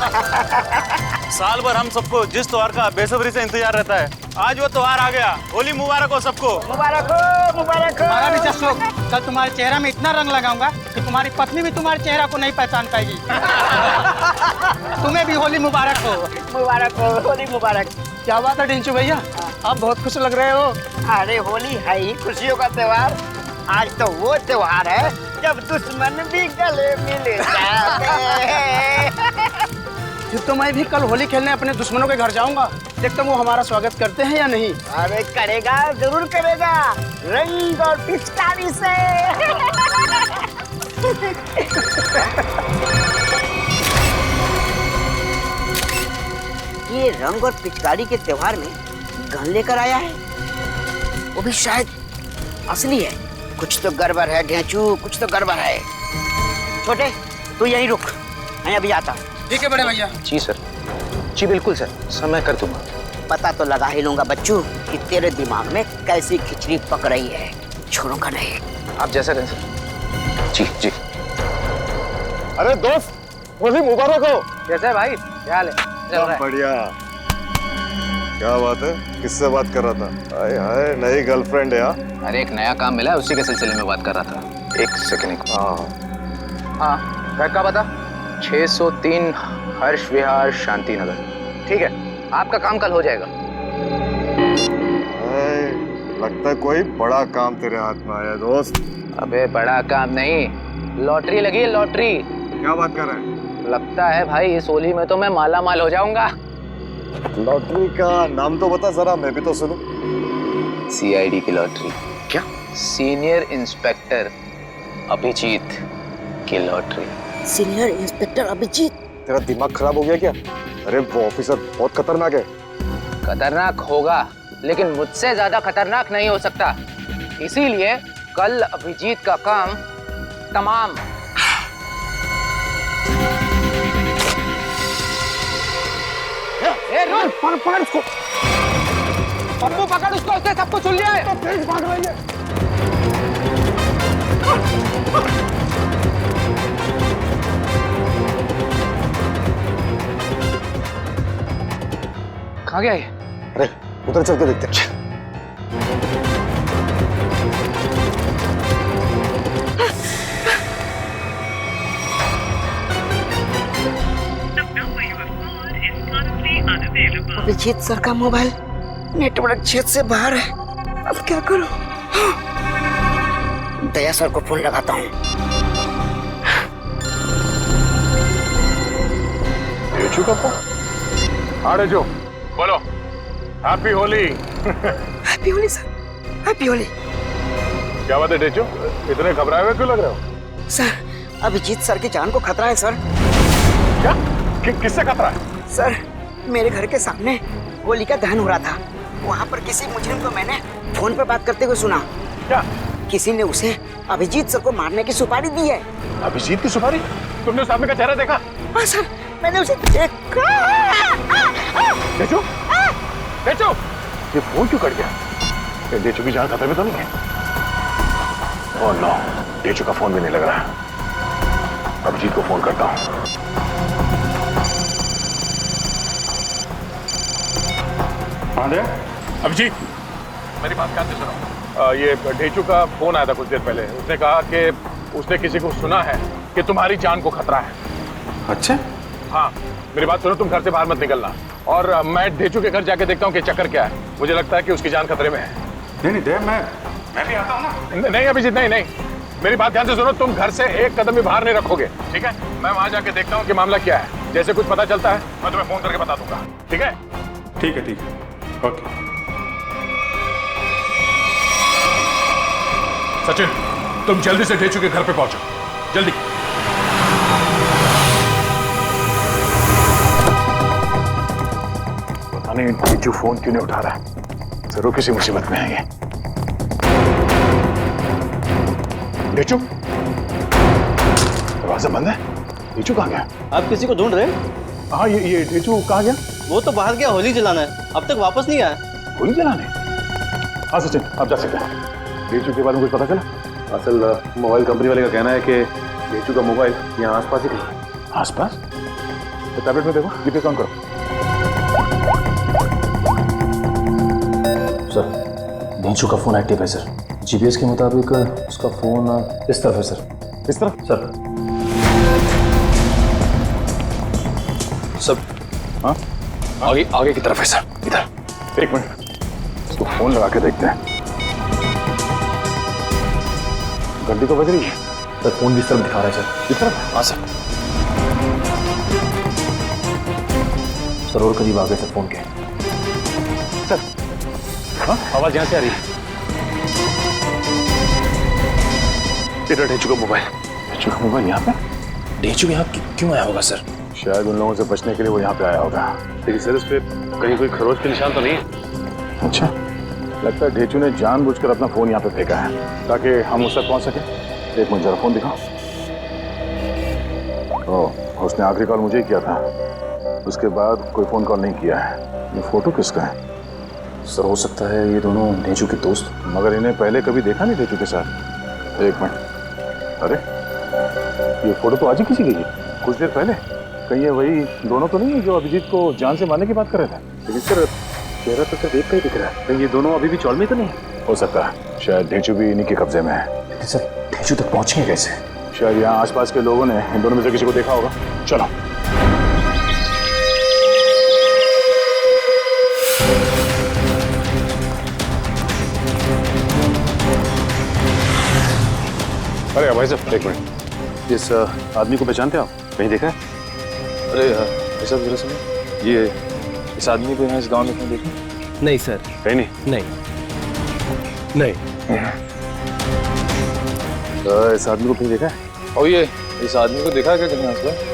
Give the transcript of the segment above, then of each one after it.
साल भर हम सबको जिस त्योहार का बेसब्री से इंतजार रहता है, आज वो त्योहार आ गया। होली मुबारक हो सबको। मुबारक हो, मुबारक हो। हमारा भी जश्न हो। कल तुम्हारे चेहरा में इतना रंग लगाऊंगा कि तुम्हारी पत्नी भी तुम्हारे चेहरा को नहीं पहचान पाएगी। तुम्हें भी होली मुबारक हो। मुबारक हो, होली मुबारक। क्या बात है टिंचू भैया, आप बहुत खुश लग रहे हो। अरे होली है ही खुशियों का त्योहार। आज तो वो त्योहार है जब दुश्मन भी गले मिल जाते हैं। फिर तो मैं भी कल होली खेलने अपने दुश्मनों के घर जाऊंगा, देखता हूँ वो हमारा स्वागत करते हैं या नहीं। अरे करेगा, जरूर करेगा, रंग और पिचकारी से। ये रंग और पिचकारी के त्योहार में गन लेकर आया है, वो भी शायद असली है। कुछ तो गड़बड़ है ढेंचू, कुछ तो गड़बड़ है। छोटे तू यहीं रुक, मैं अभी आता हूँ। ठीक है बड़े भैया। जी सर, जी बिल्कुल सर, समय कर दूंगा। पता तो लगा ही लूंगा बच्चू कि तेरे दिमाग में कैसी खिचड़ी पक रही है। छोड़ूंगा नहीं। आप जैसा करें सर। जी जी। अरे दोस्त, होली मुबारक हो। कैसा है भाई, क्या हाल है? चल रहा है? बढ़िया। क्या बात है, किससे बात कर रहा था? हाय हाय, नई गर्लफ्रेंड है? अरे एक नया काम मिला है, उसी के सिलसिले में बात कर रहा था। एक सेकंड। हाँ, घर का बता। 603 हर्ष विहार शांति नगर। ठीक है, आपका काम कल हो जाएगा। लगता है कोई बड़ा काम तेरे हाथ में आया दोस्त। अबे बड़ा काम नहीं, लॉटरी लगी है, लॉटरी। क्या बात कर रहे हैं? लगता है भाई इस होली में तो मैं माला माल हो जाऊंगा। लॉटरी का नाम तो बता जरा, मैं भी तो सुनूं। CID की लॉटरी। क्या? सीनियर इंस्पेक्टर अभिजीत की लॉटरी। Senior inspector Abhijit? तेरा दिमाग खराब हो गया क्या? अरे वो ऑफिसर बहुत खतरनाक है। खतरनाक होगा, लेकिन मुझसे ज्यादा खतरनाक नहीं हो सकता। इसीलिए कल अभिजीत का काम तमाम। पकड़ उसको, पप्पू पकड़ उसको, उसने सबको सुन लिया है। तेज भाग रही है। कहाँ गया ये? अरे उधर चल के देखते हैं। अभिजीत सर का मोबाइल नेटवर्क क्षेत्र से बाहर है, अब क्या करूं? दया सर को फोन लगाता हूँ। टेचू का फोन? हाँ टेचू, बोलो। Happy Holi. Happy Holi sir, happy Holi. क्या बात है टेचू, इतने घबराए हुए क्यों लग रहे हो? सर, अभिजीत सर की जान को खतरा है सर। क्या? किससे खतरा है? सर, मेरे घर के सामने होली का दहन हो रहा था। वहाँ पर किसी मुजरिम को मैंने फोन पर बात करते हुए सुना। क्या? किसी ने उसे अभिजीत सर को मारने की सुपारी दी है। अभिजीत की सुपारी? तुमने उस आदमी का चेहरा देखा? हाँ सर, मैंने उसे देखा। टेचू, टेचू, ये फोन क्यों कट गया? ये टेचू की जान खतरे में तो नहीं है? ओह नो, टेचू का फोन भी नहीं लग रहा। अभिजीत को फोन करता हूँ। अभिजीत, मेरी बात ध्यान से सुनो। ये ढेचू का फोन आया था कुछ देर पहले। उसने कहा कि उसने किसी को सुना है कि तुम्हारी जान को खतरा है। अच्छा? हाँ, मेरी बात सुनो, तुम घर से बाहर मत निकलना। और मैं ढेचू के घर जाके देखता हूँ कि चक्कर क्या है। मुझे लगता है कि उसकी जान खतरे में है। नहीं देव, मैं भी आता हूँ ना। नहीं अभिजीत, नहीं नहीं, मेरी बात ध्यान से सुनो। तुम घर से एक कदम भी बाहर नहीं रखोगे, ठीक है? मैं वहां जाके देखता हूँ कि मामला क्या है। जैसे कुछ पता चलता है मैं तुम्हें फोन करके बता दूंगा, ठीक है? ठीक है, ओके। सचिन, तुम जल्दी से ढेचू के घर पे पहुंचो, जल्दी। पता नहीं ढेचू फोन क्यों नहीं उठा रहा है। जरूर किसी मुसीबत में है ये। ढेचू, दरवाजा बंद है। ढेचू कहाँ गया? आप किसी को ढूंढ रहे हैं? हाँ, ये ढेचू कहाँ गया? वो तो बाहर गया होली जलाना है, अब तक वापस नहीं आया। होली जलाने? हाँ सचिन, आप जा सकते हैं। ढेचू के बारे में कुछ पता चला? असल मोबाइल कंपनी वाले का कहना है कि ढेचू का मोबाइल यहाँ आसपास ही कहीं। आसपास? टैबलेट में देखो, जीपीएस ऑन करो। सर डेंचू का फोन एक्टिव है सर। जीपीएस के मुताबिक उसका फोन इस तरफ है सर। इस तरफ? सर सब हाँ आगे आगे की तरफ है सर, इधर। एक मिनट, इसको फोन लगा के देखते हैं। घंटी तो बज रही है। सर फोन भी इस तरफ दिखा रहा है सर। इस तरफ? हाँ सर। सर और करीब आ गए सर फोन के। सर हाँ, आवाज यहाँ से आ रही है। इधर डेंचू का मोबाइल। डेंचू का मोबाइल यहाँ पे? डेंचू यहाँ क्यों आया होगा सर? शायद उन लोगों से बचने के लिए वो यहाँ पे आया होगा। लेकिन सर इस पे कहीं कोई खरोच के निशान तो नहीं है? अच्छा, लगता है ढेचू ने जानबूझकर अपना फोन यहाँ पे फेंका है ताकि हम उस तक पहुंच सके। एक मिनट जरा फोन दिखाओ। ओह, उसने आखिरी कॉल मुझे ही किया था, उसके बाद कोई फोन कॉल नहीं किया है। ये फोटो किसका है? सर हो सकता है ये दोनों डेंचू के दोस्त। मगर इन्हें पहले कभी देखा नहीं ढेचू के साथ। एक मिनट, अरे ये फोटो तो आज ही किसी की है, कुछ देर पहले। कहीं ये वही दोनों तो नहीं है जो अभिजीत को जान से मारने की बात कर रहे थे? लेकिन सर चेहरा तो सिर्फ एक का ही दिख रहा है। कहीं ये दोनों अभी भी चौल में तो नहीं? हो सकता है, शायद ढेंचू भी इन्हीं के कब्जे में है। लेकिन सर डेंचू तक पहुंचेंगे कैसे? शायद यहाँ आसपास के लोगों ने इन दोनों में से किसी को देखा होगा। चलो। अरे भाई साहब एक मिनट, इस आदमी को पहचानते आप? कहीं देखा है? अरे ऐसा जरा सुनिए, ये इस आदमी को यहाँ इस गांव में कहीं देखा? नहीं सर। कहीं नहीं? नहीं। इस आदमी को कहीं देखा है? और ये इस आदमी को देखा है क्या कहीं आसपास?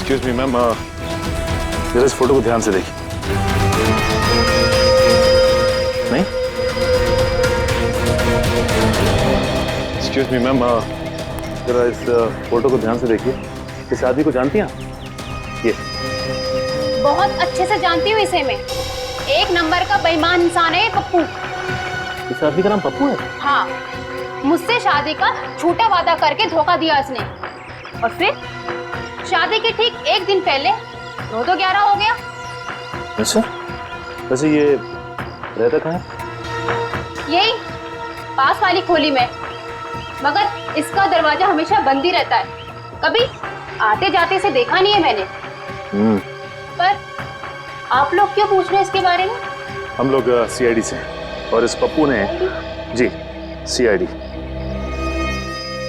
एक्सक्यूज मी मैम, जरा इस फोटो को ध्यान से देखिए। नहीं? एक्सक्यूज मी मैम, जरा इस फोटो को ध्यान से देखिए। इस आदमी को जानती हैं आप? ये बहुत अच्छे से जानती हूँ इसे मैं। एक नंबर का बेईमान इंसान है ये पप्पू। इस आदमी का नाम पप्पू है? हाँ, मुझसे शादी का झूठा वादा करके धोखा दिया इसने, और फिर शादी के ठीक एक दिन पहले 9-11 हो गया। अच्छा, वैसे ये रहता कहाँ है? यही पास वाली खोली में, मगर इसका दरवाजा हमेशा बंद ही रहता है। कभी आते जाते से देखा नहीं है मैंने। पर आप लोग क्यों पूछ रहे हैं इसके बारे में? हम लोग सीआईडी से, और इस पप्पू ने जी सीआईडी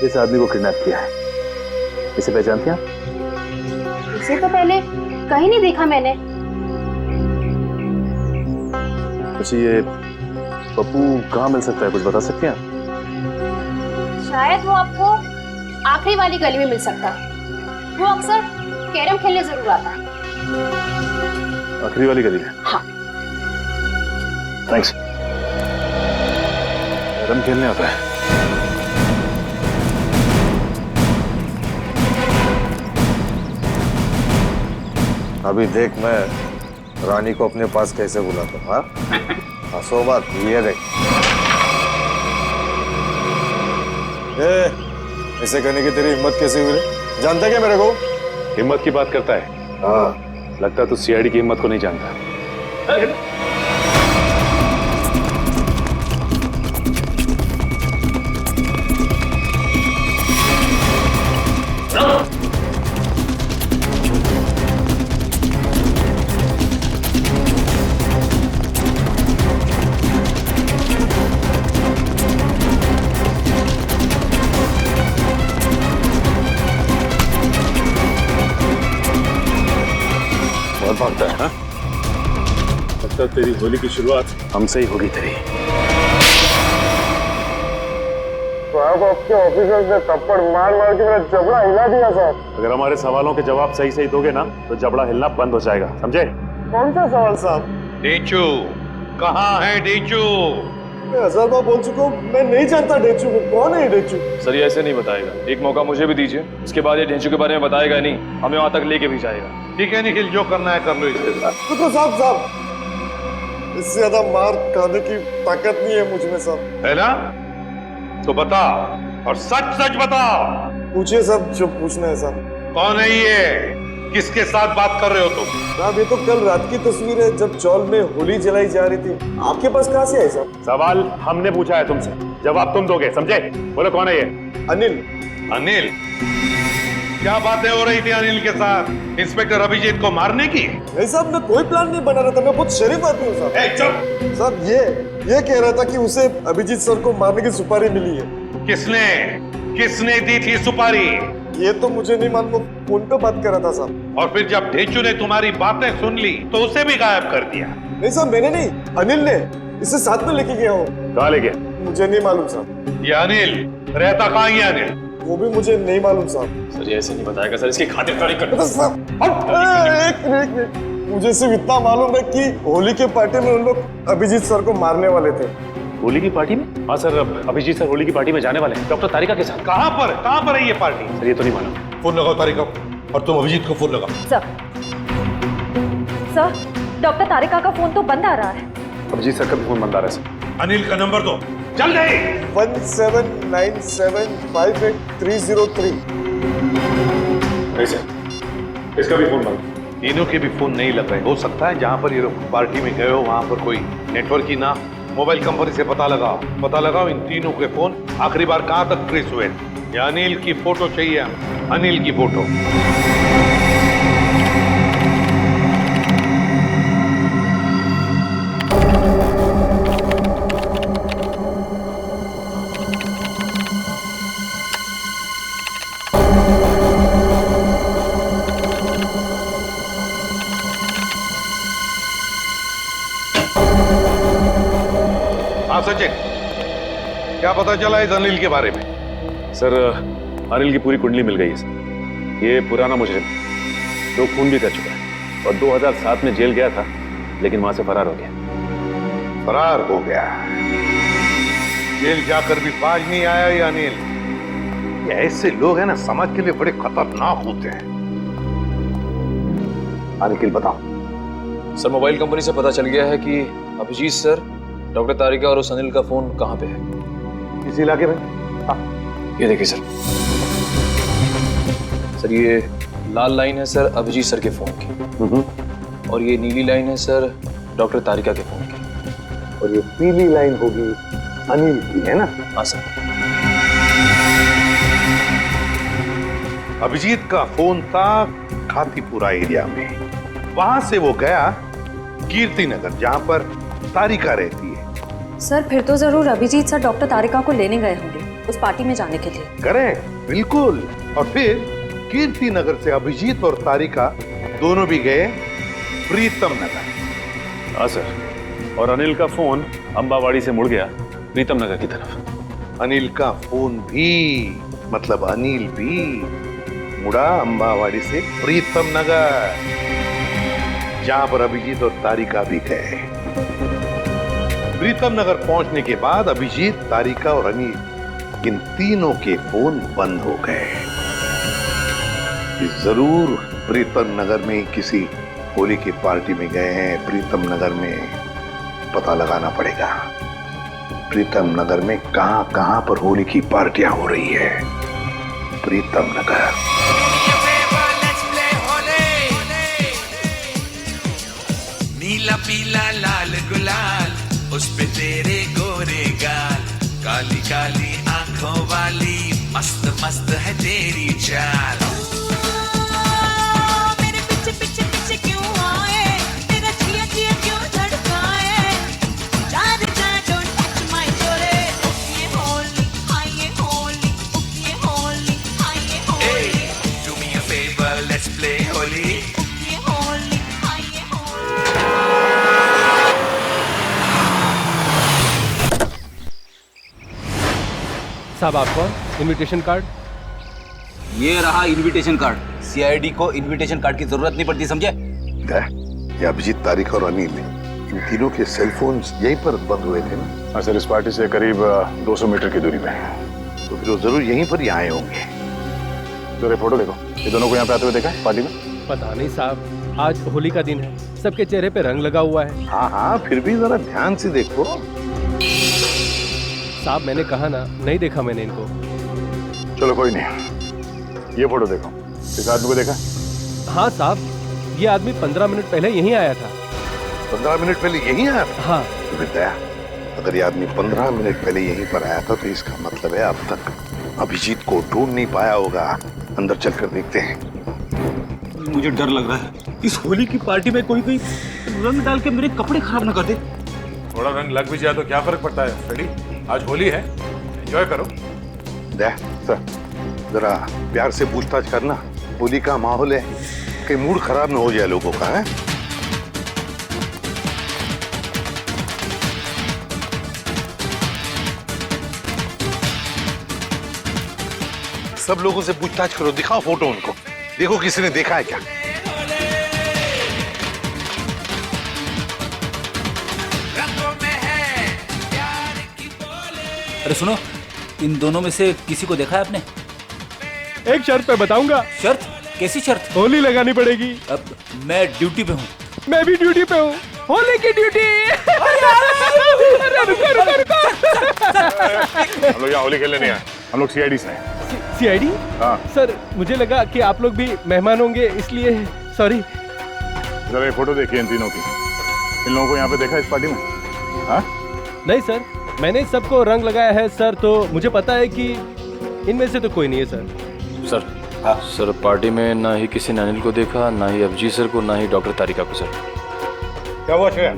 इस आदमी को किडनैप किया है। इसे पहचानती हैं आप? इसे तो पहले कहीं नहीं देखा मैंने। अच्छा, ये पप्पू कहाँ मिल सकता है, कुछ बता सकती हैं आप? शायद वो आपको आखिरी वाली गली में मिल सकता है। वो अक्सर कैरम खेलने जरूर आता है। आखिरी वाली गली में? हाँ। थैंक्स। कैरम खेलने आता है? अभी देख मैं रानी को अपने पास कैसे बुलाता हूँ। हाँ, हंसो मत, ये देख। ऐसे करने की तेरी हिम्मत कैसे हुई रे? जानता क्या मेरे को? हिम्मत की बात करता है? हाँ। लगता है तू सीआईडी की हिम्मत को नहीं जानता। भागता है। हाँ? लगता है तेरी होली की शुरुआत हमसे ही होगी तेरी। के ऑफिसर्स ने थप्पड़ मार मार के मेरा जबड़ा हिला दिया साहब। अगर हमारे सवालों के जवाब सही सही दोगे ना तो जबड़ा हिलना बंद हो जाएगा, समझे? कौन सा सवाल साहब? डेचू कहाँ है डेचू? मैं 1000 बार बोल चुका हूँ, मैं नहीं जानता डेचू को। कौन है ये डेचू? सर ये ऐसे नहीं बताएगा, एक मौका मुझे भी दीजिए, उसके बाद ये ढेंचू के बारे में बताएगा नहीं, हमें वहां तक लेके भी जाएगा। ठीक है निखिल, जो करना है कर लो इसके साथ। रुको साहब, इससे ज्यादा मार खाने की ताकत नहीं है मुझ में साहब। है ना? तो बता और सच सच बता। पूछिए साहब जो पूछना है साहब। कौन है ये? किसके साथ बात कर रहे हो तुम? साहब ये तो कल रात की तस्वीर है जब चौल में होली जलाई जा रही थी। आपके पास कहाँ से आई साहब? सवाल हमने पूछा है तुमसे, जवाब तुम दोगे, समझे? बोलो कौन है ये? अनिल। अनिल? क्या बातें हो रही थी अनिल के साथ? इंस्पेक्टर अभिजीत को मारने की? नहीं साहब, मैं कोई प्लान नहीं बना रहा था, मैं बहुत शरीफ आदमी हूँ साहब। चुप! साहब ये कह रहा था कि उसे अभिजीत सर को मारने की सुपारी मिली है। किसने दी थी सुपारी? ये तो मुझे नहीं मालूम, फोन पे बात कर रहा था साहब। और फिर जब ढेंचू ने तुम्हारी बातें सुन ली तो उसे भी गायब कर दिया? नहीं साहब, मैंने नहीं, अनिल ने। इसे साथ में लेके गया हूँ। कहाँ ले गया? मुझे नहीं मालूम साहब। ये अनिल रहता कहाँ है? अनिल वो भी मुझे नहीं मालूम साहब। सर ये ऐसे नहीं बताएगा सर, इसकी खातिरदारी कर। एक मिनट, मुझे सिर्फ इतना मालूम है कि होली के पार्टी में उन लोग अभिजीत सर को मारने वाले थे। होली की पार्टी में? हाँ सर, अभिजीत सर होली की पार्टी में जाने वाले हैं डॉक्टर तारिका के साथ। कहाँ पर है ये पार्टी? सर ये तो नहीं मालूम। फोन लगाओ तारिका, और तुम अभिजीत को फोन लगाओ। सर डॉक्टर तारिका का फोन तो बंद आ रहा है। अभिजीत सर का भी फोन बंद आ रहा है सर। अनिल का नंबर दो, चल गई। 1797583303। नहीं सर, इसका भी फोन बंद। तीनों के भी फोन नहीं लग रहे। हो सकता है जहाँ पर ये लोग पार्टी में गए हो वहाँ पर कोई नेटवर्क ही ना। मोबाइल कंपनी से पता लगाओ इन तीनों के फोन आखिरी बार कहाँ तक ट्रेस हुए। या अनिल की फोटो चाहिए, अनिल की फोटो। हाँ सचिन, क्या पता चला इस अनिल के बारे में? सर अनिल की पूरी कुंडली मिल गई है सर। ये पुराना मुजरिम, 2 खून भी कर चुका है और 2007 में जेल गया था, लेकिन वहां से फरार हो गया। फरार हो गया? जेल जाकर भी बाज नहीं आया ये अनिल। ये ऐसे लोग हैं ना, समाज के लिए बड़े खतरनाक होते हैं। निखिल बताओ। सर मोबाइल कंपनी से पता चल गया है कि अभिजीत सर, डॉक्टर तारिका और उस अनिल का फोन कहाँ पे है? इस इलाके में। ये देखिए सर, सर ये लाल लाइन है सर अभिजीत सर के फोन की, और ये नीली लाइन है सर डॉक्टर तारिका के फोन की, और ये पीली लाइन होगी अनिल की, है ना? हाँ सर। अभिजीत का फोन था खातीपुरा एरिया में, वहां से वो गया कीर्ति नगर, जहां पर तारिका रहती है। सर फिर तो जरूर अभिजीत सर डॉक्टर तारिका को लेने गए होंगे उस पार्टी में जाने के लिए। करेक्ट, बिल्कुल। और फिर कीर्ति नगर से अभिजीत और तारिका दोनों भी गए प्रीतम नगर। हाँ सर, और अनिल का फोन अंबावाड़ी से मुड़ गया प्रीतम नगर की तरफ। अनिल का फोन भी, मतलब अनिल भी मुड़ा अंबावाड़ी से प्रीतम नगर, जहां पर अभिजीत और तारिका भी गए। प्रीतम नगर पहुंचने के बाद अभिजीत, तारिका और अनिल, इन तीनों के फोन बंद हो गए। जरूर प्रीतम नगर में किसी होली की पार्टी में गए हैं। प्रीतम नगर में पता लगाना पड़ेगा, प्रीतम नगर में कहां पर होली की पार्टियां हो रही है। प्रीतम नगर। नीला पीला लाल गुलाल, उस पे तेरे गोरे गाल, काली काली आंखों वाली, मस्त मस्त है तेरी चाल। मेरे पीछे पीछे पीछे क्यों आए, तेरा जिया जिया क्यों धड़काए, जार जा डोंट टच माय जोरे, ये होली हाय ये होली, ये होली हाय ये Holi, do me a favour let's play Holi, ये होली हाय ये होली। साहब आप कौन? Invitation card? ये रहा इनविटेशन कार्ड। सीआईडी को इनविटेशन कार्ड की जरूरत नहीं पड़ती, समझे? ये अभिजीत, तारिक और अनिल, इन तीनों के सेल फोन यहीं पर बंद हुए थे ना? हाँ सर, इस पार्टी से करीब 200 मीटर की दूरी पे। तो फिर वो जरूर यहीं पर ही आए होंगे। जरा फोटो देखो, ये दोनों को यहाँ पे आते हुए देखा है पार्टी में? पता नहीं साहब, आज होली का दिन है, सबके चेहरे पे रंग लगा हुआ है। हाँ हाँ, फिर भी जरा ध्यान से देखो। साहब मैंने कहा ना, नहीं देखा मैंने इनको। चलो कोई नहीं, ये फोटो देखो, इस आदमी को देखा? हाँ साहब, ये आदमी 15 मिनट पहले यहीं आया था। 15 मिनट पहले यहीं आया था? हाँ। तो फिर दया, अगर ये आदमी 15 मिनट पहले यहीं पर आया था तो इसका मतलब है अब तक अभिजीत को ढूंढ नहीं पाया होगा। अंदर चलकर देखते हैं। मुझे डर लग रहा है, इस होली की पार्टी में कोई रंग डाल के मेरे कपड़े खराब ना कर दे। थोड़ा रंग लग भी जाए तो क्या फर्क पड़ता है फ्रेडी, आज होली है, एंजॉय करो। दया सर, जरा प्यार से पूछताछ करना, होली का माहौल है, कहीं मूड खराब ना हो जाए लोगों का। है सब लोगों से पूछताछ करो, दिखाओ फोटो उनको, देखो किसी ने देखा है क्या। अरे सुनो, इन दोनों में से किसी को देखा है आपने? एक शर्त पे बताऊंगा। शर्त? कैसी शर्त? होली लगानी पड़ेगी। अब मैं ड्यूटी पे हूँ। मैं भी ड्यूटी पे हूँ, होली की ड्यूटी। हम लोग यहाँ होली खेलने नहीं आए, हम लोग सीआईडी से हैं। सीआईडी? हाँ सर मुझे लगा कि आप लोग भी मेहमान होंगे, इसलिए सॉरी। जरा ये फोटो देखिए इन तीनों की, इन लोगों को यहाँ पे देखा इस पार्टी में? हाँ नहीं सर, मैंने सबको रंग लगाया है सर, तो मुझे पता है कि इनमें से तो कोई नहीं है सर। सर सर, पार्टी में ना ही किसी ने अनिल को देखा, ना ही अभिजीत सर को, ना ही डॉक्टर तारिका को। सर क्या हुआ श्रेया?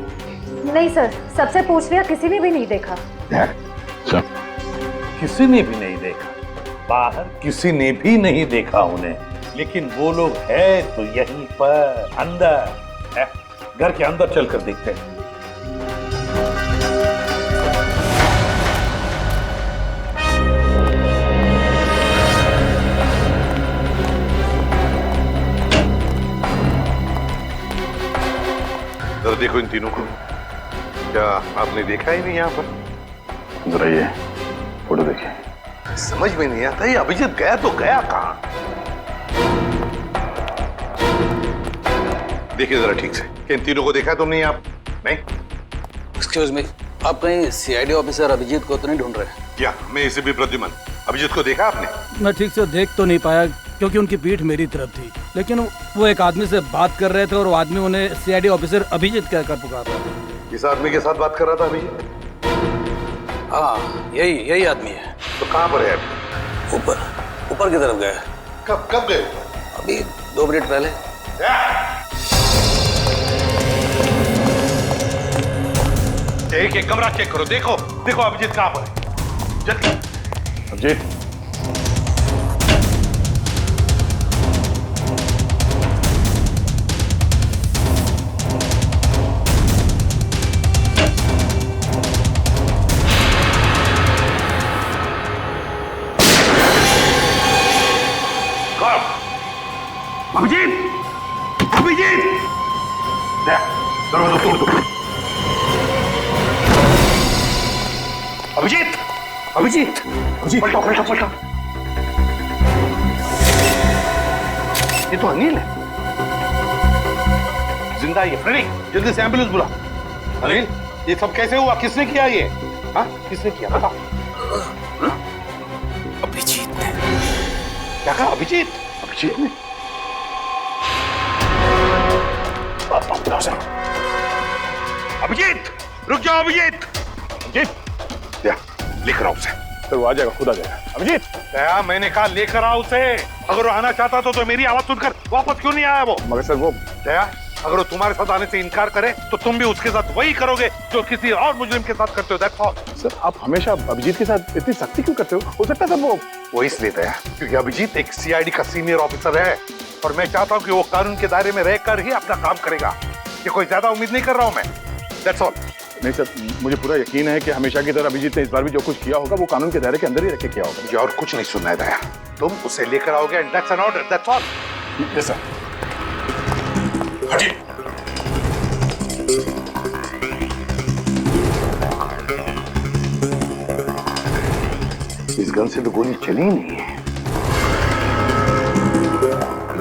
नहीं सर, सबसे पूछ लिया, किसी ने भी नहीं देखा। किसी ने भी नहीं देखा? बाहर किसी ने भी नहीं देखा उन्हें, लेकिन वो लोग है तो यहीं पर अंदर है। घर के अंदर चलकर देखते हैं। जरा देखो इन तीनों को, क्या आपने देखा ही नहीं यहाँ पर? जरा ये फोटो देखिए। समझ में नहीं आता ये अभिजीत गया तो गया कहाँ? देखिए जरा ठीक से, कि इन तीनों को देखा तुमने? आप नहीं? एक्सक्यूज मी, आप कहीं सीआईडी ऑफिसर अभिजीत को तो नहीं ढूंढ रहे? क्या मैं इसे भी प्रद्युमन, अभिजीत को देखा आपने? मैं ठीक से देख तो नहीं पाया क्योंकि उनकी पीठ मेरी तरफ थी, लेकिन वो एक आदमी से बात कर रहे थे और वो आदमी उन्हें सीआईडी ऑफिसर अभिजीत कहकर पुकार रहा था। इस आदमी के साथ बात कर रहा था अभिजीत? हाँ, यही आदमी है। तो कहाँ पर है अभी? ऊपर की तरफ गए। कब गए? अभी 2 मिनट पहले। एक कमरा चेक करो, देखो अभिजीत कहाँ पर है, जल्दी। अभिजीत, अभिजीत, दरवाजा तोड़ दो। अभिजीत, पलटो। ये तो अनिल है, जिंदा है। फ्रेडी, जल्दी से एम्बुलेंस बुला। अनिल, ये सब कैसे हुआ? किसने किया ये? हाँ, किसने किया बताओ? अभिजीत ने। क्या कहा? अभिजीत ने? अभिजीत, रुक जाओ अभिजीत। लेकर आओ उसे। सर वो आ जाएगा, खुद आ जाएगा। अभिजीत, क्या मैंने कहा लेकर आओ उसे। अगर वो आना चाहता तो मेरी आवाज सुनकर वापस क्यों नहीं आया वो? मगर सर वो दया, अगर वो तुम्हारे साथ आने से इनकार करे तो तुम भी उसके साथ वही करोगे जो किसी और मुजरिम के साथ करते हो। That's all. सर आप हमेशा अभिजीत के साथ इतनी सख्ती क्यों करते हो सकता है सर वो इसलिए दया क्योंकि अभिजीत एक सीआईडी का सीनियर ऑफिसर है और मैं चाहता हूँ कि वो कानून के दायरे में रहकर ही अपना काम करेगा। ये कोई ज्यादा उम्मीद नहीं कर रहा हूँ मैं। That's all. नहीं सर, मुझे पूरा यकीन है कि हमेशा की तरह अभिजीत ने इस बार भी जो कुछ किया होगा वो कानून के दायरे के अंदर ही रख के किया होगा। मुझे और कुछ नहीं सुनना है दया, तुम उसे लेकर आओगे and that's an order, that's all. Yes sir. हटिए। इस गन से तो गोली चली ही नहीं है,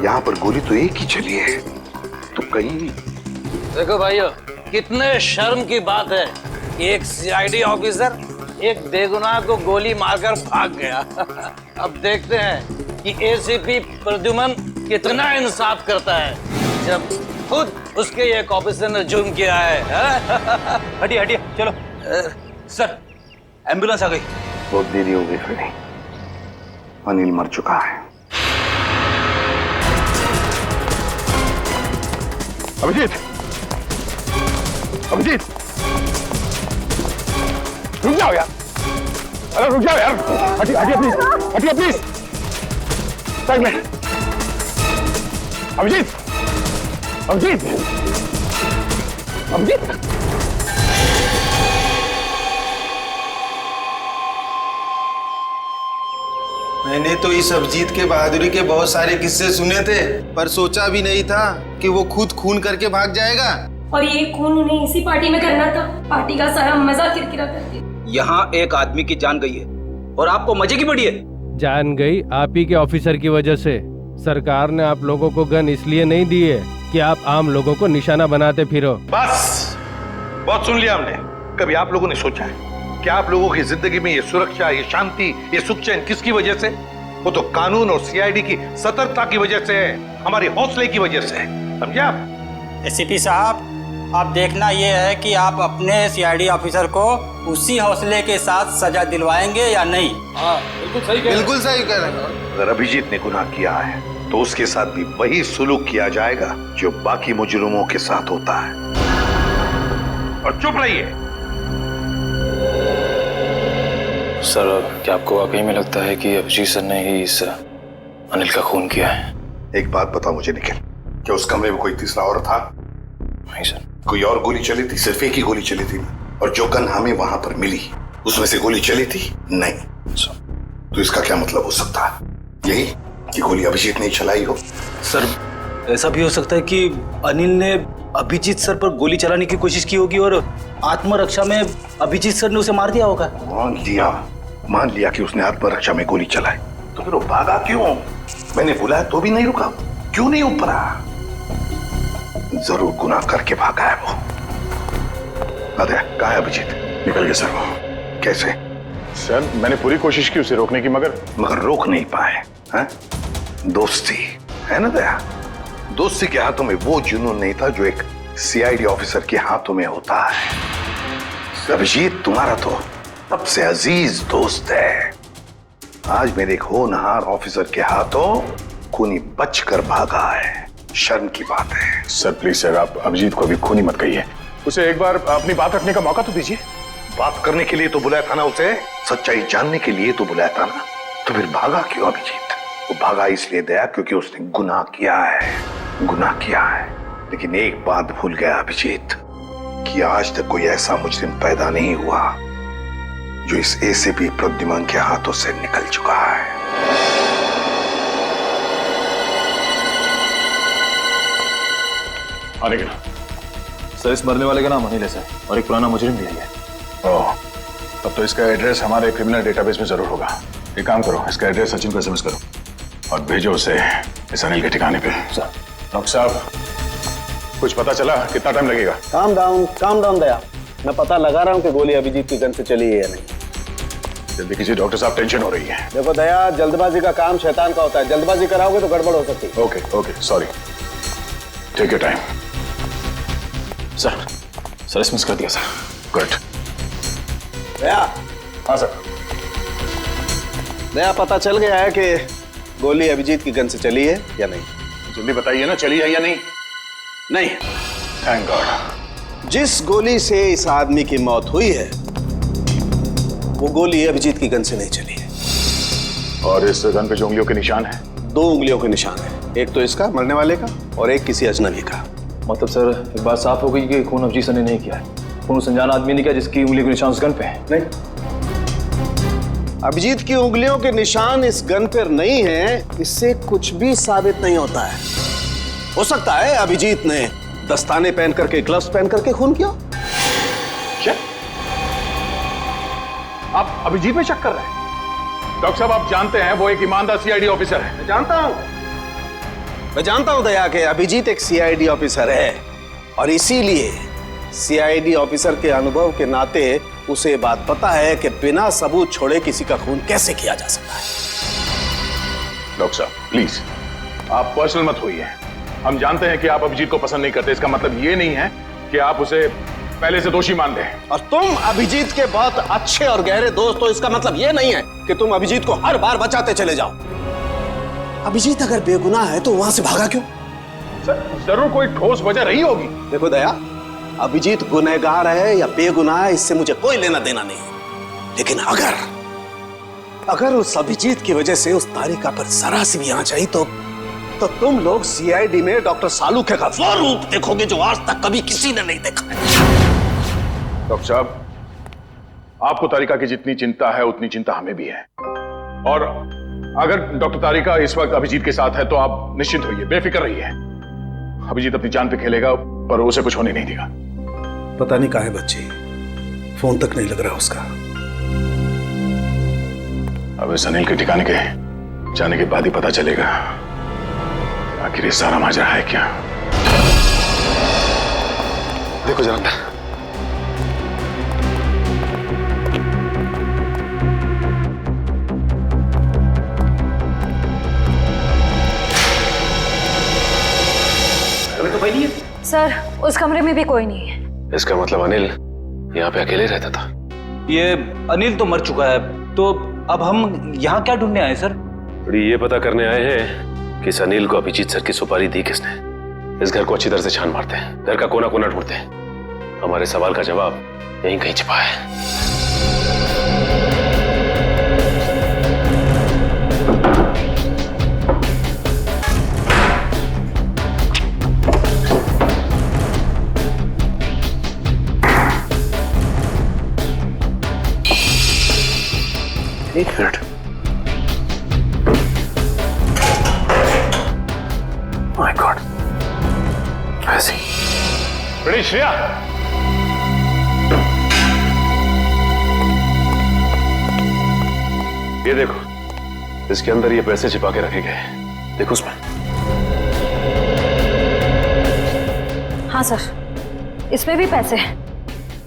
यहाँ पर गोली तो एक ही चली है, तो कहीं देखो भाइयों, कितने शर्म की बात है कि एक सीआईडी ऑफिसर एक बेगुनाह को गोली मारकर भाग गया। अब देखते हैं कि एसीपी प्रद्युमन कितना इंसाफ करता है जब खुद उसके एक ऑफिसर ने जुर्म किया है। हटिए हटिए, चलो। सर, एम्बुलेंस आ गई। बहुत देरी हो गई फिर, अनिल मर चुका है। अभिजीत, अभिजीत, रुक जाओ यार, अरे रुक जाओ यार, हटिए हटिए प्लीज, हटिए प्लीज, साइड में। अभिजीत, अभिजीत, अभिजीत। मैंने तो इस अभिजीत के बहादुरी के बहुत सारे किस्से सुने थे, पर सोचा भी नहीं था कि वो खुद खून करके भाग जाएगा। और ये खून उन्हें इसी पार्टी में करना था। पार्टी का सारा मजा किरकिरा कर दिया। यहाँ एक आदमी की जान गई है और आपको मजे की पड़ी है। जान गई आप ही के ऑफिसर की वजह से। सरकार ने आप लोगों को गन इसलिए नहीं दी है कि आप आम लोगों को निशाना बनाते फिरो। बस, बहुत सुन लिया हमने। कभी आप लोगों ने सोचा है कि आप लोगों की जिंदगी में ये सुरक्षा, ये शांति, ये सुख चैन किसकी वजह से? वो तो कानून और सीआईडी की सतर्कता की वजह से है, हमारे हौसले की वजह से है, समझे आप? एसीपी साहब, आप देखना ये है कि आप अपने सीआईडी ऑफिसर को उसी हौसले के साथ सजा दिलवाएंगे या नहीं। हाँ, बिल्कुल सही कह रहे हैं। अगर अभिजीत ने गुनाह किया है तो उसके साथ भी वही सुलूक किया जाएगा जो बाकी मुजरिमों के साथ होता है। और चुप रहिए। सर, क्या आपको वाकई में लगता है कि अभिजीत सर ने ही इस अनिल का खून किया है? एक बात बता मुझे निखिल, क्या उस कमरे में कोई तीसरा और था? नहीं सर। कोई और गोली चली थी? सिर्फ एक ही गोली चली थी। और जो गन हमें वहां पर मिली उसमें से गोली चली थी? नहीं। तो इसका क्या मतलब हो सकता है? यही कि गोली अभिजीत ने चलाई हो? सर, ऐसा भी हो सकता है कि अनिल ने अभिजीत सर पर गोली चलाने की कोशिश की होगी और आत्मरक्षा में अभिजीत सर ने उसे मार दिया होगा। मान लिया कि उसने आत्मरक्षा में गोली चलाई, तो फिर वो भागा क्यों? मैंने बुलाया तो भी नहीं रुका, क्यों नहीं उपरा? जरूर गुनाह करके भागा है वो। अरे कहाँ है अभिजीत? निकल गया सर वो। कैसे? सर, मैंने पूरी कोशिश की उसे रोकने की, मगर रोक नहीं पाए। हैं? दोस्ती है ना दया? दोस्ती के हाथों में वो जुनून नहीं था जो एक सीआईडी ऑफिसर के हाथों में होता है। अभिजीत तुम्हारा तो सबसे अजीज दोस्त है। आज मेरे एक होनहार ऑफिसर के हाथों खूनी बचकर भागा है। शर्म की बात है। सर प्लीज सर, आप अभिजीत को अभी खूनी मत कहिए। उसे एक बार अपनी बात रखने का मौका तो दीजिए। बात करने के लिए तो बुलाया था ना उसे, सच्चाई जानने के लिए तो बुलाया था ना। तो फिर भागा क्यों अभिजीत? वो भागा इसलिए दया क्योंकि उसने गुनाह किया है, गुनाह किया है। लेकिन एक बात भूल गया अभिजीत कि आज तक कोई ऐसा मुजरिम पैदा नहीं हुआ जो इस एसीपी प्रद्युमन के हाथों से निकल चुका है। सर, इस मरने वाले का नाम अनिल है सर, और एक पुराना मुजरिम भी है। ओह, तब तो इसका एड्रेस हमारे क्रिमिनल डेटाबेस में जरूर होगा। एक काम करो, इसका एड्रेस सचिन को एसएमएस करो और भेजो उसे इस अनिल के ठिकाने पे। सर। डॉक्टर साहब, कुछ पता चला? कितना टाइम लगेगा? काम डाउन दया, मैं पता लगा रहा हूँ कि गोली अभिजीत की गन से चली है या नहीं। जल्दी कीजिए डॉक्टर साहब, टेंशन हो रही है। देखो दया, जल्दबाजी का काम शैतान का होता है। जल्दबाजी कराओगे तो गड़बड़ हो सकती है। Okay, sorry. Take your time. Sir, SMS कर दिया सर। गुड। दया। हाँ सर। दया, पता चल गया है कि गोली अभिजीत की गन से चली है या नहीं? जल्दी बताइए ना, चली है या नहीं? नहीं। Thank God. जिस गोली से इस आदमी की मौत हुई है वो गोली अभिजीत की गन से नहीं चली है। और इस गन पे जो उंगलियों के निशान है? 2 उंगलियों के निशान है, एक तो इसका मरने वाले का और एक किसी अजनबी का। मतलब सर, एक बात साफ हो गई कि खून अभिजीत सर ने नहीं किया है। फोन उस अनजान आदमी ने किया जिसकी उंगली के निशान उस गन पे है? नहीं, अभिजीत की उंगलियों के निशान इस गन पर नहीं है, इससे कुछ भी साबित नहीं होता है। हो सकता है अभिजीत ने दस्ताने पहन करके, ग्लव्स पहन करके खून किया। क्या आप अभिजीत में शक कर रहे हैं? डॉक्टर साहब, आप जानते हैं वो एक ईमानदार सीआईडी ऑफिसर है। मैं जानता हूं दया के अभिजीत एक सीआईडी ऑफिसर है, और इसीलिए सीआईडी ऑफिसर के अनुभव के नाते उसे बात पता है कि बिना सबूत छोड़े किसी का खून कैसे किया जा सकता है। डॉक्टर साहब प्लीज, आप पर्सनल मत होइए। हम जानते हैं कि आप अभिजीत को पसंद नहीं करते, इसका मतलब ये नहीं है कि आप उसे पहले से दोषी मान रहे हैं। और तुम अभिजीत के बहुत अच्छे और गहरे दोस्त हो, इसका मतलब ये नहीं है कि तुम अभिजीत को हर बार बचाते चले जाओ। अभिजीत अगर बेगुनाह है तो वहां से भागा क्यों? सर, जरूर कोई ठोस वजह रही होगी। देखो दया, अभिजीत गुनहगार है या बेगुनाह है इससे मुझे कोई लेना देना नहीं, लेकिन अगर उस अभिजीत की वजह से उस तारिका पर जरा सी भी आंच आई तो तुम लोग सीआईडी में डॉक्टर सालूखे का वो रूप देखोगे जो आज तक कभी किसी ने नहीं देखा है। डॉक्टर साहब, आपको तारिका की जितनी चिंता है उतनी चिंता हमें भी है, और अगर डॉक्टर तारिका इस वक्त अभिजीत के साथ है तो आप निश्चिंत होइए, बेफिक्र रहिए। अभिजीत अपनी जान पे खेलेगा और उसे कुछ होने नहीं देगा। पता नहीं कहाँ है बच्ची, फोन तक नहीं लग रहा उसका। अब इस अनिल के ठिकाने के जाने के बाद ही पता चलेगा आखिर ये सारा माजरा है क्या। देखो जरा, तो कोई नहीं है सर, उस कमरे में भी कोई नहीं है। इसका मतलब अनिल यहाँ पे अकेले रहता था। ये अनिल तो मर चुका है, तो अब हम यहाँ क्या ढूंढने आए सर? ये पता करने आए हैं कि इस अनिल को अभिजीत सर की सुपारी दी किसने। इस घर को अच्छी तरह से छान मारते हैं, घर का कोना कोना ढूंढते हैं। हमारे सवाल का जवाब यहीं कहीं छिपा है। एक मिनट, माय गॉड, ऐसी बड़ी श्रेया, ये देखो, इसके अंदर ये पैसे छिपा के रखे गए, देखो उसमें। हाँ सर, इसमें भी पैसे हैं।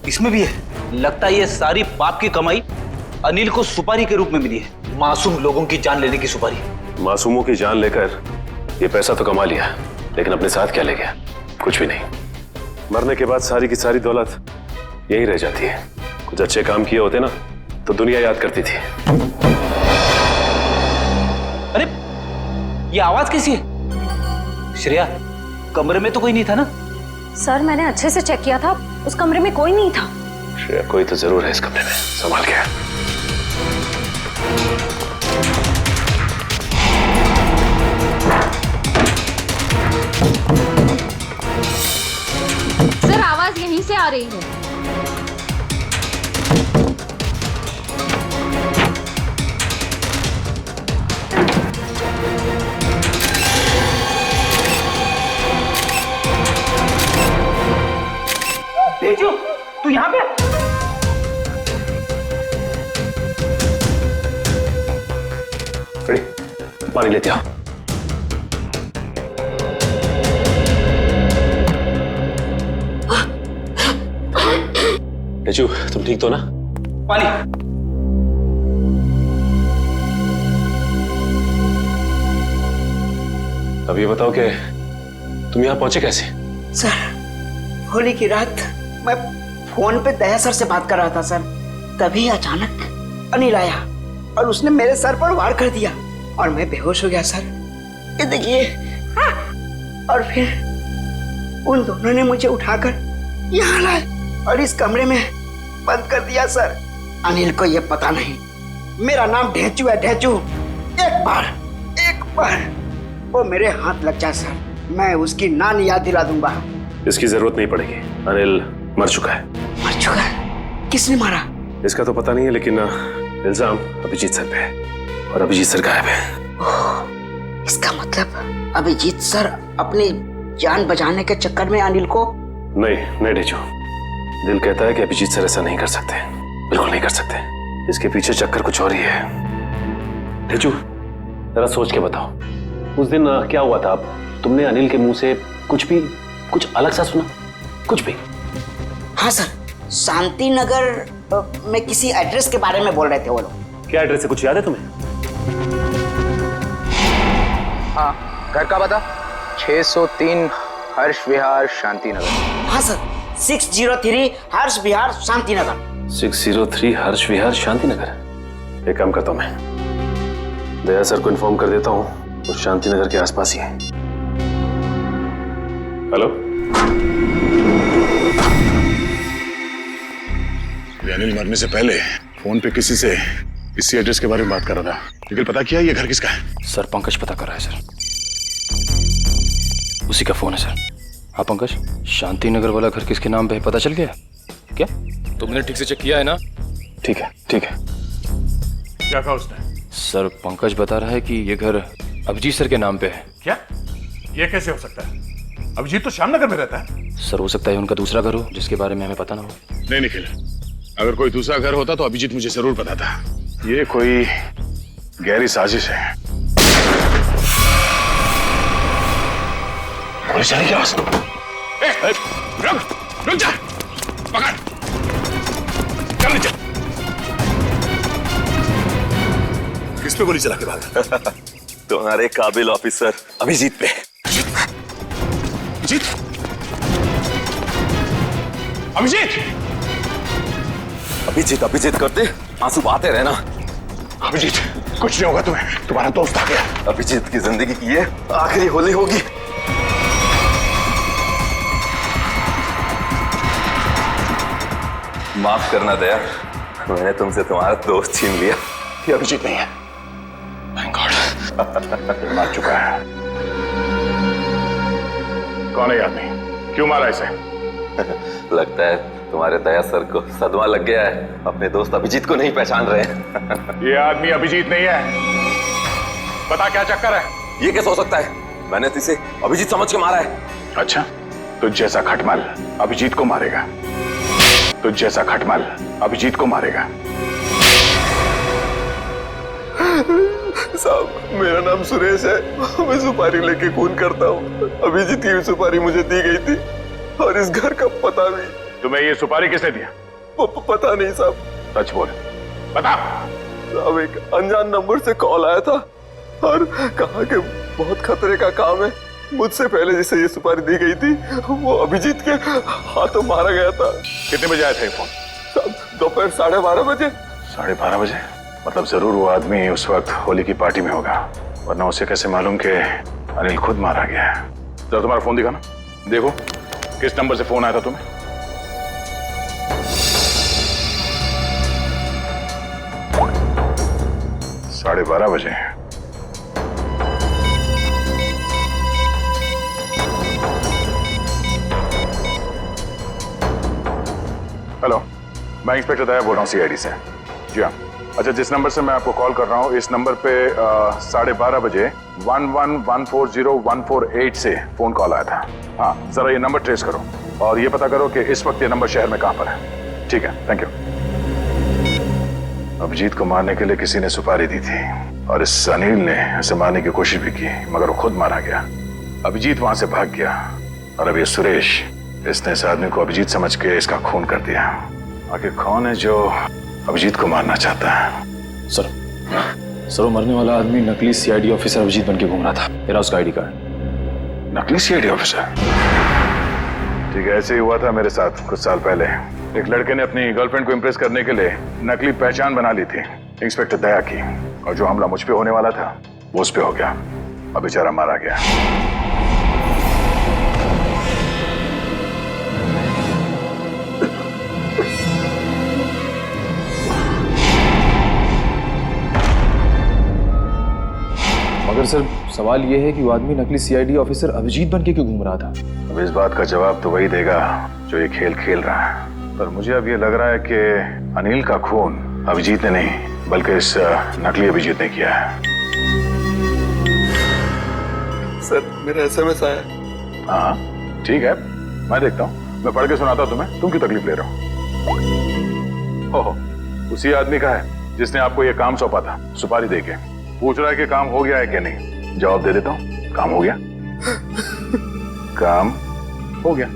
इसमें भी है। लगता है ये सारी पाप की कमाई अनिल को सुपारी के रूप में मिली है, मासूम लोगों की जान लेने की सुपारी। मासूमों की जान लेकर ये पैसा तो कमा लिया, लेकिन अपने साथ क्या ले गया? कुछ भी नहीं। मरने के बाद सारी की सारी दौलत यही रह जाती है। कुछ अच्छे काम किए होते ना तो दुनिया याद करती थी। अरे ये आवाज कैसी है? श्रेया, कमरे में तो कोई नहीं था ना? सर, मैंने अच्छे से चेक किया था, उस कमरे में कोई नहीं था। श्रेया, कोई तो जरूर है इस कमरे में, संभाल के। सर, आवाज यहीं से आ रही है। तेजू, तू यहाँ पे? पानी लेते आओ। तेजू, तुम ठीक तो ना? पानी। अब ये बताओ कि तुम यहाँ पहुंचे कैसे? सर, होली की रात मैं फोन पे दया सर से बात कर रहा था सर, तभी अचानक अनिल आया और उसने मेरे सर पर वार कर दिया और मैं बेहोश हो गया सर। ये देखिए, और फिर उन दोनों ने मुझे उठाकर यहाँ लाए और इस कमरे में बंद कर दिया सर। अनिल को ये पता नहीं मेरा नाम ढेंचू है, ढेंचू। एक बार वो मेरे हाथ लग जाए सर, मैं उसकी नानी याद दिला दूंगा। इसकी जरूरत नहीं पड़ेगी, अनिल मर चुका है। मर किसने मारा? इसका तो पता नहीं है, लेकिन इल्जाम अभिजीत सर पे है और अभिजीत सर गायब है। इसका मतलब अभिजीत सर अपनी जान बचाने के चक्कर में अनिल को? नहीं डेचू, दिल कहता है कि अभिजीत सर ऐसा नहीं कर सकते, बिल्कुल नहीं कर सकते। इसके पीछे चक्कर कुछ और ही है। डेचू जरा सोच के बताओ, उस दिन क्या हुआ था? तुमने अनिल के मुंह से कुछ अलग सा सुना? कुछ भी? हाँ सर, शांति नगर में किसी एड्रेस के बारे में बोल रहे थे वो लोग। क्या एड्रेस है, कुछ याद है तुम्हें? हाँ, घर का पता 603 हर्ष विहार शांति नगर। हाँ सर, 603 हर्ष विहार शांति नगर। 603 हर्ष विहार शांति नगर। एक काम करता हूं, मैं दया सर को इन्फॉर्म कर देता हूं, वो शांति नगर के आसपास ही है। हेलो, अनिल मरने से पहले फोन पे किसी से इसी एड्रेस के बारे में बात कर रहा था, लेकिन पता किया ये घर किसका है? सर पंकज पता कर रहा है सर, उसी का फोन है सर। हाँ पंकज, शांति नगर वाला घर किसके नाम पे है पता चल गया क्या? तुमने ठीक से चेक किया है ना? ठीक है। क्या कहा उसने? सर पंकज बता रहा है कि ये घर अभिजीत सर के नाम पे है। क्या? ये कैसे हो सकता है? अभिजीत तो श्यामनगर में रहता है। सर हो सकता है उनका दूसरा घर हो जिसके बारे में हमें पता ना हो। नहीं निखिल, अगर कोई दूसरा घर होता तो अभिजीत मुझे जरूर पता था। ये कोई गहरी साजिश है। पुलिस चली क्या? रुक जा, पकड़, चल नीचे। किस पे गोली चला के भागा? तुम्हारे काबिल ऑफिसर अभिजीत पे। अभिजीत करते आंसू बहाते रहना। अभिजीत, कुछ नहीं होगा तुम्हें, तुम्हारा दोस्त आ गया। अभिजीत की जिंदगी की ये आखिरी होली होगी। माफ करना दया, मैंने तुमसे तुम्हारा दोस्त छीन लिया। ये अभिजीत नहीं है। थैंक गॉड, मार चुका है। कौन है आदमी? क्यों मारा इसे? लगता है तुम्हारे दया सर को सदमा लग गया है, अपने दोस्त अभिजीत को नहीं पहचान रहे हैं। ये आदमी अभिजीत नहीं है। पता क्या चक्कर है? ये कैसे हो सकता है? मैंने तो इसे अभिजीत समझ के मारा है। अच्छा, तुझ जैसा खटमल अभिजीत को मारेगा। तुझ जैसा खटमल अभिजीत को मारेगा। साहब, मेरा नाम सुरेश है, मैं सुपारी लेके खून करता हूँ। अभिजीत की सुपारी मुझे दी गई थी और इस घर का पता भी। तुम्हें ये सुपारी किसने दिया? पता नहीं साहब। सच बोल, बता। साहब, एक अनजान नंबर से कॉल आया था और कहा कि बहुत खतरे का काम है। मुझसे पहले जिसे ये सुपारी दी गई थी वो अभिजीत के हाथों मारा गया था। कितने बजे आया था ये फोन? साहब, दोपहर 12:30 बजे। 12:30 बजे? मतलब जरूर वो आदमी उस वक्त होली की पार्टी में होगा, वरना उसे कैसे मालूम कि अनिल खुद मारा गया है? जरा तुम्हारा फोन दिखाना, देखो किस नंबर से फोन आया था तुम्हें। साढ़े 12 बजे। हेलो, मैं इंस्पेक्टर दया बोल रहा हूँ सीआईडी से। जी हाँ। अच्छा, जिस नंबर से मैं आपको कॉल कर रहा हूँ, इस नंबर पे 12:30 बजे 11140148 से फोन कॉल आया था। हाँ, जरा ये नंबर ट्रेस करो और ये पता करो कि इस वक्त ये नंबर शहर में कहाँ पर है। ठीक है, थैंक यू। अभिजीत को मारने के लिए किसी ने सुपारी दी थी और इस अनिल ने इसे मारने की कोशिश भी की, मगर वो खुद मारा गया। अभिजीत वहां से भाग गया और अब ये सुरेश, इसने इस आदमी को अभिजीत समझ के इसका खून कर दिया। आखिर कौन है जो अभिजीत को मारना चाहता है? सर वो मरने वाला आदमी नकली सीआईडी ऑफिसर अभिजीत बन के घूम रहा था। मेरा उसका आईडी कार्ड। नकली सीआईडी ऑफिसर? ठीक है, ऐसे ही हुआ था मेरे साथ कुछ साल पहले। एक लड़के ने अपनी गर्लफ्रेंड को इम्प्रेस करने के लिए नकली पहचान बना ली थी इंस्पेक्टर दया की, और जो हमला मुझ पे होने वाला था वो उस पे हो गया। अब बेचारा मारा गया। मगर सर सवाल ये है कि वो आदमी नकली सीआईडी ऑफिसर अभिजीत बन के क्यों घूम रहा था? अब इस बात का जवाब तो वही देगा जो ये खेल खेल रहा है। पर मुझे अब ये लग रहा है कि अनिल का खून अभिजीत ने नहीं बल्कि इस नकली अभिजीत ने किया है। सर मेरा एसएमएस आया। हाँ ठीक है, मैं देखता हूँ, मैं पढ़ के सुनाता हूँ तुम्हें। तुम क्यों तकलीफ ले रहे हो? ओहो, उसी आदमी का है जिसने आपको ये काम सौंपा था सुपारी देके। पूछ रहा है कि काम हो गया है कि नहीं। जवाब दे देता हूँ, काम हो गया। काम हो गया।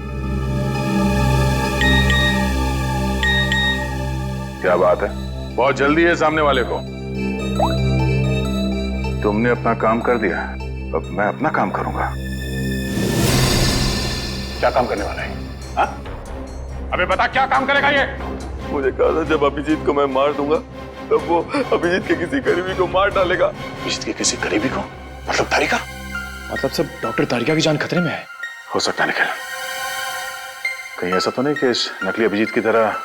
क्या बात है, बहुत जल्दी है सामने वाले को। तुमने अपना काम कर दिया, अब मैं अपना काम करूंगा। क्या काम करने वाला है? हाँ? अबे बता, क्या काम करेगा ये? मुझे कहा था जब अभिजीत को मैं मार दूंगा तब वो अभिजीत के किसी करीबी को मार डालेगा। अभिजीत के किसी करीबी को? मतलब तारिका? मतलब सब डॉक्टर तारिका की जान खतरे में है। हो सकता है निखिल, कहीं ऐसा तो नहीं कि इस नकली अभिजीत की तरह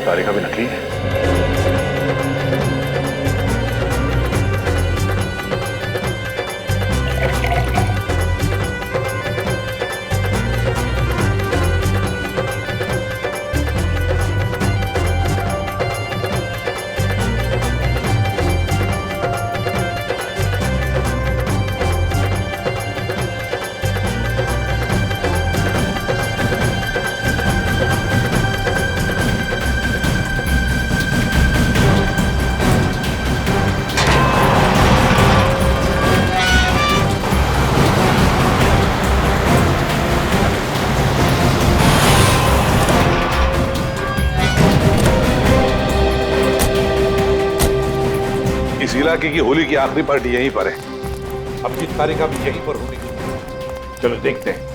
तारिका भी नकली है? इस इलाके की होली की आखिरी पार्टी यहीं पर है। अभिजीत तारिका भी यहीं पर होगी। चलो देखते हैं।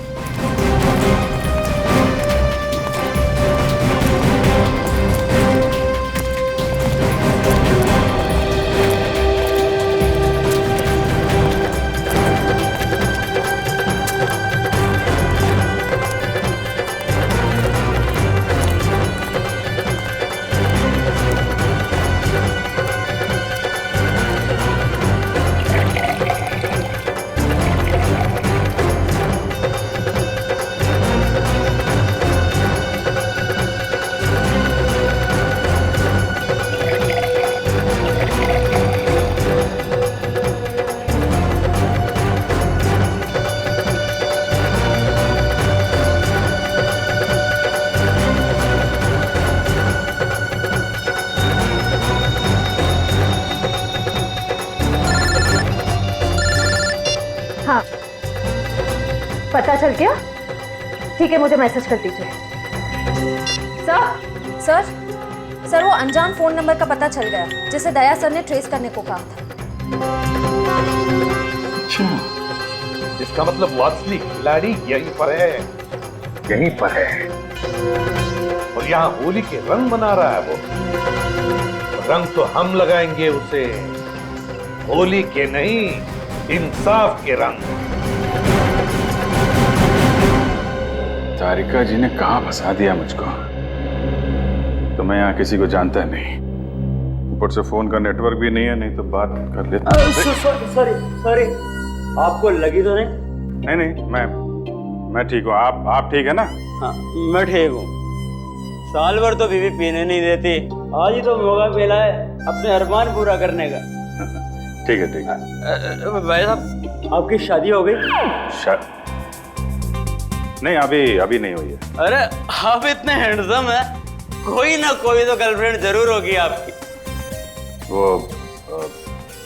हाँ, पता चल गया? ठीक है, मुझे मैसेज कर दीजिए। सर सर वो अनजान फोन नंबर का पता चल गया जिसे दया सर ने ट्रेस करने को कहा था। इसका मतलब वो असली खिलाड़ी यहीं पर है, यहीं पर है। और यहाँ होली के रंग मना रहा है वो। रंग तो हम लगाएंगे उसे, होली के नहीं, इंसाफ के रंग। तारिका जी ने कहां फंसा दिया मुझको? तो मैं यहाँ किसी को जानता नहीं, ऊपर से फोन का नेटवर्क भी नहीं है, नहीं तो बात कर लेता। सॉरी, आपको लगी तो नहीं? नहीं, मैं ठीक हूँ। आप ठीक है ना? हाँ, मैं ठीक हूँ। साल भर तो बीवी पीने नहीं देती, आज ही तो मौका मिला है अपने अरमान पूरा करने का। ठीक है। भाई साहब, आपकी शादी हो गई? नहीं, अभी नहीं हुई है। अरे आप इतने हैंडसम है, कोई ना कोई तो गर्लफ्रेंड जरूर होगी आपकी। वो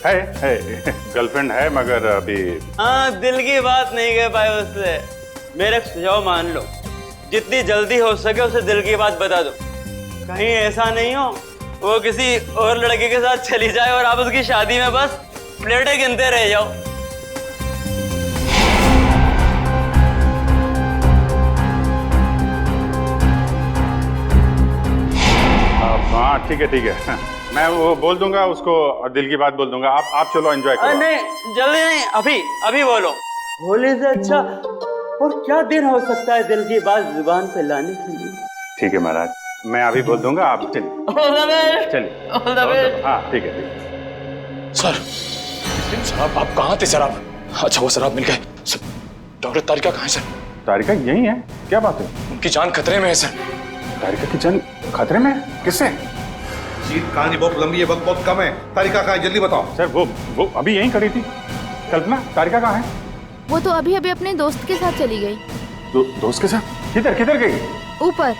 है गर्लफ्रेंड है, मगर अभी। हाँ, दिल की बात नहीं कह पाए उससे। मेरा सुझाव मान लो, जितनी जल्दी हो सके उसे दिल की बात बता दो। कहीं ऐसा नहीं हो वो किसी और लड़के के साथ चली जाए और आप उसकी शादी में बस प्लेटें गिनते रह जाओ। हाँ ठीक है, मैं वो बोल दूंगा उसको, दिल की बात बोल दूंगा। आप चलो एंजॉय करो। नहीं, जल्दी नहीं, अभी बोलो। होली से अच्छा और क्या दिन हो सकता है दिल की बात जुबान पे लाने के लिए? ठीक है महाराज, मैं अभी बोल दूंगा, आप चलिए। हाँ ठीक है। सर आप कहाँ थे सर? आप अच्छा वो सर आप मिल गए। डॉक्टर तारिका कहाँ है सर? तारिका यही है, क्या बात है? उनकी जान खतरे में है सर। तारिका की जान खतरे में? किससे? जीत, कहानी बहुत लंबी है, वक्त बहुत कम है। तारिका कहाँ है, जल्दी बताओ। सर वो अभी यहीं खड़ी थी। कल्पना, तारिका कहाँ है? वो तो अभी अभी अपने दोस्त के साथ चली गई। दोस्त के साथ? किधर गई? ऊपर।